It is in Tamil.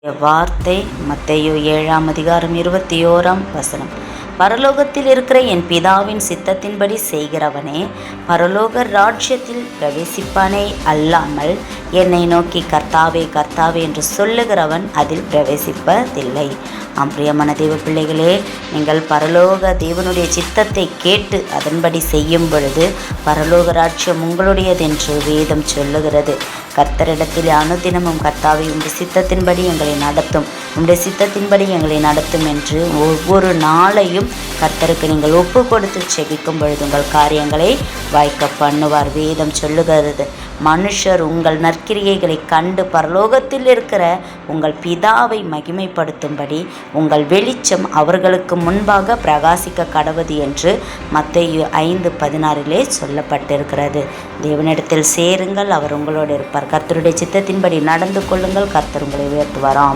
வார்த்தை மத்தேயு 7:21. பரலோகத்தில் இருக்கிற என் பிதாவின் சித்தத்தின்படி செய்கிறவனே பரலோக ராஜ்யத்தில் பிரவேசிப்பானே அல்லாமல் என்னை நோக்கி கர்த்தாவே கர்த்தாவே என்று சொல்லுகிறவன் அதில் பிரவேசிப்பதில்லை. பிரியமான தேவ பிள்ளைகளே, நீங்கள் பரலோக தேவனுடைய சித்தத்தை கேட்டு அதன்படி செய்யும் பொழுது பரலோக ராஜ்யம் உங்களுடையதென்று வேதம் சொல்லுகிறது. கர்த்தரிடத்தில் அனுதினமும் கர்த்தாவே உம்முடைய சித்தத்தின்படி எங்களை நடத்தும், உம்முடைய சித்தத்தின்படி எங்களை நடத்தும் என்று ஒவ்வொரு நாளையும் கர்த்தருக்கு நீங்கள் ஒப்பு கொடுத்து செபிக்கும் பொழுது உங்கள் காரியங்களை வாய்க்க பண்ணுவார். வேதம் சொல்லுகிறது, மனுஷர் உங்கள் நற்கிரியைகளை கண்டு பரலோகத்தில் இருக்கிற உங்கள் பிதாவை மகிமைப்படுத்தும்படி உங்கள் வெளிச்சம் அவர்களுக்கு முன்பாக பிரகாசிக்க கடவது என்று மத்தேயு 5:16 சொல்லப்பட்டிருக்கிறது. தேவனிடத்தில் சேருங்கள், அவர் உங்களோடு இருப்பார். கர்த்தருடைய சித்தத்தின்படி நடந்து கொள்ளுங்கள், கர்த்தர் உங்களை உயர்த்துவாராம்.